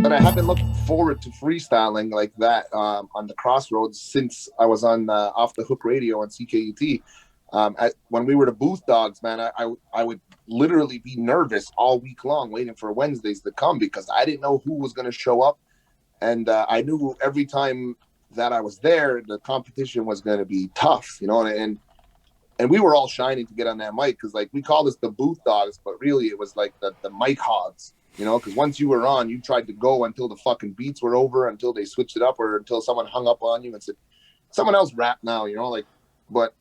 But I have been looking forward to freestyling like that on the Crossroads since I was on Off the Hook Radio on CKUT. When we were the booth dogs, man, I would literally be nervous all week long waiting for Wednesdays to come because I didn't know who was going to show up. And I knew every time that I was there, the competition was going to be tough, and we were all shining to get on that mic because like we called us the booth dogs, but really it was like the mic hogs, because once you were on, you tried to go until the fucking beats were over, until they switched it up, or until someone hung up on you and said, someone else rap now, but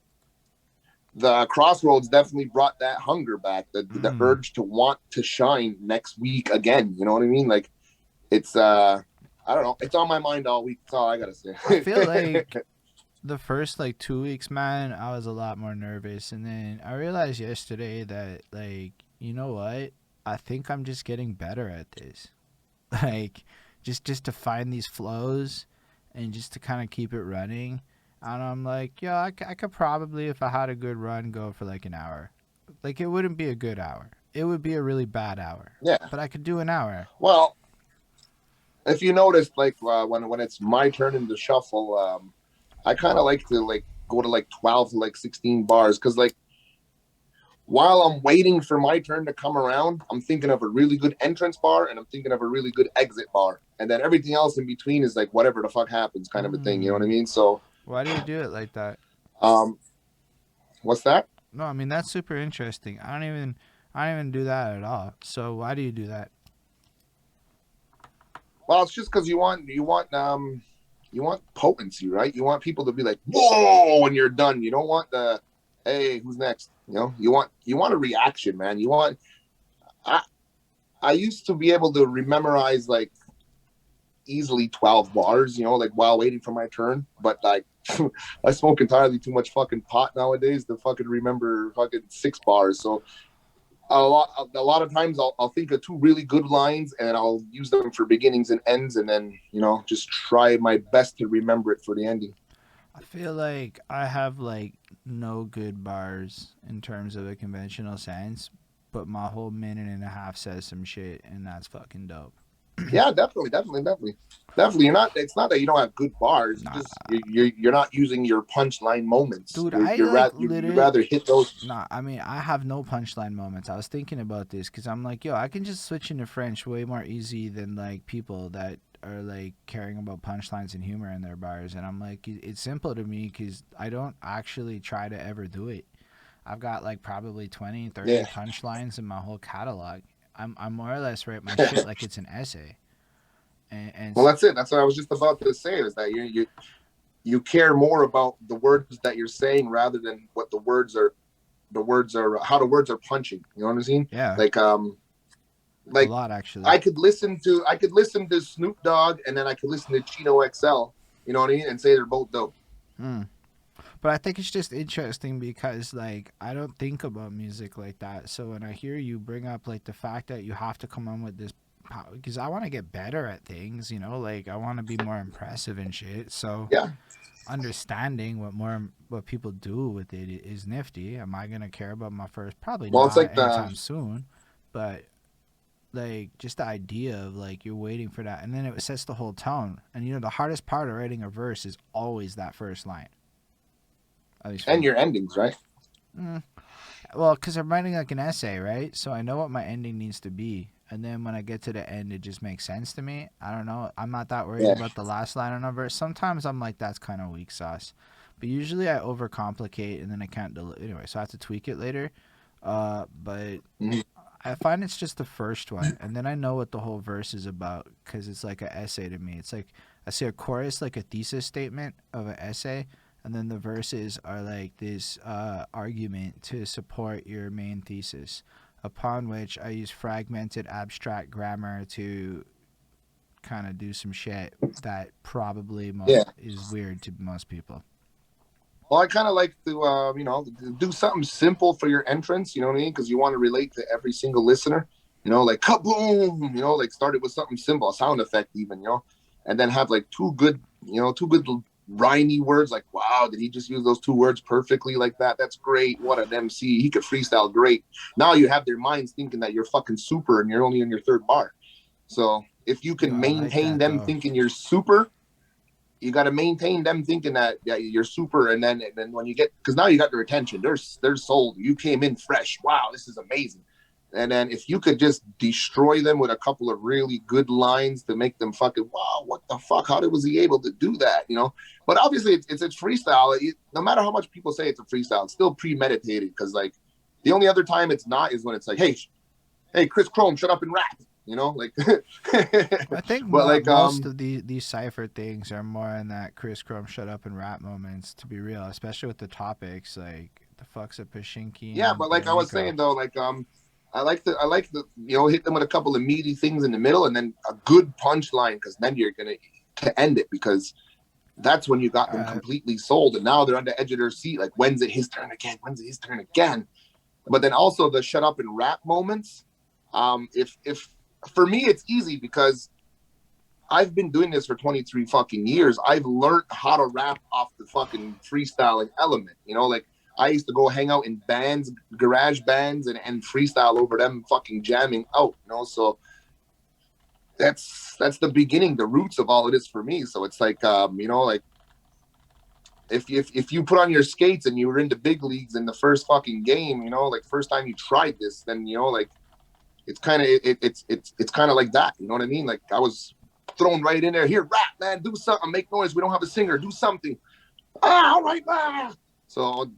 the Crossroads definitely brought that hunger back, the urge to want to shine next week again. You know what I mean? Like it's I don't know, it's on my mind all week. That's all I gotta say. I feel like the first like 2 weeks, man, I was a lot more nervous, and then I realized yesterday that like, you know what? I think I'm just getting better at this. Like, just to find these flows, and just to kind of keep it running. And I'm like, yo, I could probably, if I had a good run, go for like an hour. Like, it wouldn't be a good hour. It would be a really bad hour. Yeah. But I could do an hour. Well, if you notice, like when it's my turn in the shuffle, I kind of like to like go to like 12 to like 16 bars because like while I'm waiting for my turn to come around, I'm thinking of a really good entrance bar and I'm thinking of a really good exit bar, and then everything else in between is like whatever the fuck happens, kind of a thing. You know what I Mm. mean? So, Why do you do it like that? um, what's that? No, I mean that's super interesting. I don't even do that at all. So why do you do that? Well, it's just because you want potency, right? You want people to be like, whoa, when you're done. You don't want the, hey, who's next? You want a reaction, man. I I used to be able to rememorize like easily 12 bars, like while waiting for my turn. But like I smoke entirely too much fucking pot nowadays to fucking remember fucking 6 bars. So a lot of times I'll think of two really good lines and I'll use them for beginnings and ends, and then just try my best to remember it for the ending. I feel like I have like no good bars in terms of a conventional sense, but my whole minute and a half says some shit, and that's fucking dope. Yeah, definitely. You're not. It's not that you don't have good bars. You Nah, just you're not using your punchline moments. dude, You're I you're like rather you literally. rather hit those. Nah, I mean, I have no punchline moments. I was thinking about this because I'm like, yo, I can just switch into French way more easy than like people that are like caring about punchlines and humor in their bars. And I'm like, it's simple to me because I don't actually try to ever do it. I've got like probably 20, 30 Yeah. punchlines in my whole catalog. I'm more or less write my shit like it's an essay. And Well, that's it. That's what I was just about to say. Is that you care more about the words that you're saying rather than what the words are how the words are punching. You know what I'm saying? yeah, Like a like lot actually. I could listen to Snoop Dogg and then I could listen to Chino XL. You know what I mean? And say they're both dope. Hmm. But I think it's just interesting because like I don't think about music like that. So when I hear you bring up like the fact that you have to come on with this, because I want to get better at things, like I want to be more impressive and shit. So Yeah. understanding what people do with it is nifty. Am I gonna care about my first? Probably Well, it's not like the anytime soon. But like just the idea of like you're waiting for that, and then it sets the whole tone. And the hardest part of writing a verse is always that first line. At least for and me. your endings, right? Mm. Well, because I'm writing like an essay, right? So I know what my ending needs to be. And then when I get to the end, it just makes sense to me. I don't know. I'm not that worried Yeah. about the last line on a verse. Sometimes I'm like, that's kind of weak sauce. But usually I overcomplicate and then I can't anyway, so I have to tweak it later. But Mhm. I find it's just the first one. And then I know what the whole verse is about because it's like an essay to me. It's like I see a chorus like a thesis statement of an essay, and then the verses are like this argument to support your main thesis, upon which I use fragmented abstract grammar to kind of do some shit that probably Yeah. is weird to most people. Well, I kind of like to, do something simple for your entrance. You know what I mean? Because you want to relate to every single listener. Like kaboom. Like start it with something simple, a sound effect even. And then have like two good rhymey words. Like, wow, did he just use those two words perfectly like that? That's great. What an MC. He could freestyle great. Now you have their minds thinking that you're fucking super and you're only in your third bar. So if you can Yo, I like maintain that them though. thinking you're super, you got to maintain them thinking that you're super, and then when you get, because now you got their attention, they're sold. You came in fresh. Wow, this is amazing. And then if you could just destroy them with a couple of really good lines to make them fucking, wow, what the fuck? How was he able to do that? You know. But obviously it's freestyle. No matter how much people say it's a freestyle, it's still premeditated, because like the only other time it's not is when it's like, hey, Chris Chrome, shut up and rap. You know, like. I think But like most of these cipher things are more in that Chris Chrome shut up and rap moments, to be real, especially with the topics like the fucks at Pashinki yeah, and but like I was Rico. saying though, like I like the hit them with a couple of meaty things in the middle, and then a good punchline, because then you're gonna to end it, because that's when you got them completely sold, and now they're on the edge of their seat. Like, when's it his turn again? When's it his turn again? But then also the shut up and rap moments. If for me it's easy, because I've been doing this for 23 fucking years. I've learned how to rap off the fucking freestyling element. You know, like I used to go hang out in bands, garage bands, and freestyle over them fucking jamming out. You know, so that's the beginning, the roots of all of this for me. So it's like, like if you put on your skates and you were in the big leagues in the first fucking game, like first time you tried this, then like it's kind of it's kind of like that. You know what I mean? Like I was thrown right in there. Here, rap, man, do something, make noise. We don't have a singer, do something. All right, So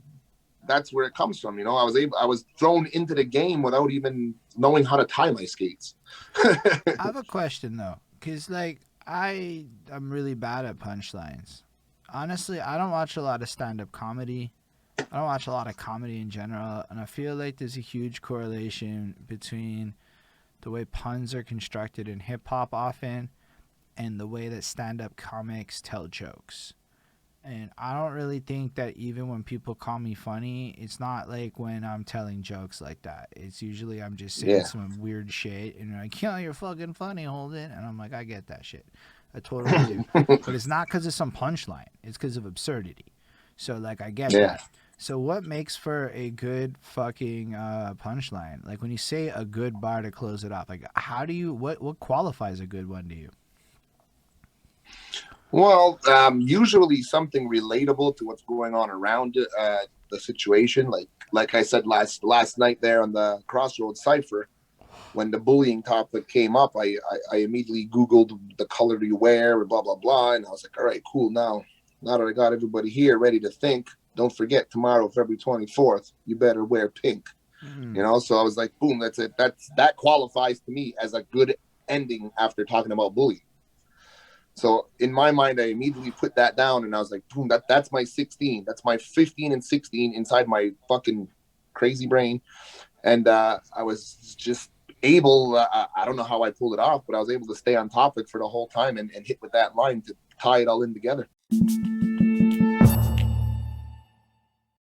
that's where it comes from. I was thrown into the game without even knowing how to tie my skates. I have a question though, cause like I'm really bad at punchlines. Honestly, I don't watch a lot of stand-up comedy. I don't watch a lot of comedy in general, and I feel like there's a huge correlation between the way puns are constructed in hip hop often and the way that stand-up comics tell jokes. And I don't really think that even when people call me funny, it's not like when I'm telling jokes like that. It's usually I'm just saying Yeah. some weird shit and you're like, yo, you're fucking funny, Holden. And I'm like, I get that shit. I totally do. But it's not because of some punchline. It's because of absurdity. So, like, I get Yeah. that. So, what makes for a good fucking punchline? Like, when you say a good bar to close it off, like, how do you, what qualifies a good one to you? Well, usually something relatable to what's going on around the situation. Like I said last night there on the Crossroads cipher, when the bullying topic came up, I immediately Googled the color you wear and blah blah blah, and I was like, all right, cool. Now that I got everybody here ready to think, don't forget tomorrow, February 24th, you better wear pink. Mm. So I was like, boom, that's it. That qualifies to me as a good ending after talking about bullying. So in my mind, I immediately put that down, and I was like, boom, that's my 16. That's my 15 and 16 inside my fucking crazy brain. And I was just able, I don't know how I pulled it off, but I was able to stay on topic for the whole time and hit with that line to tie it all in together.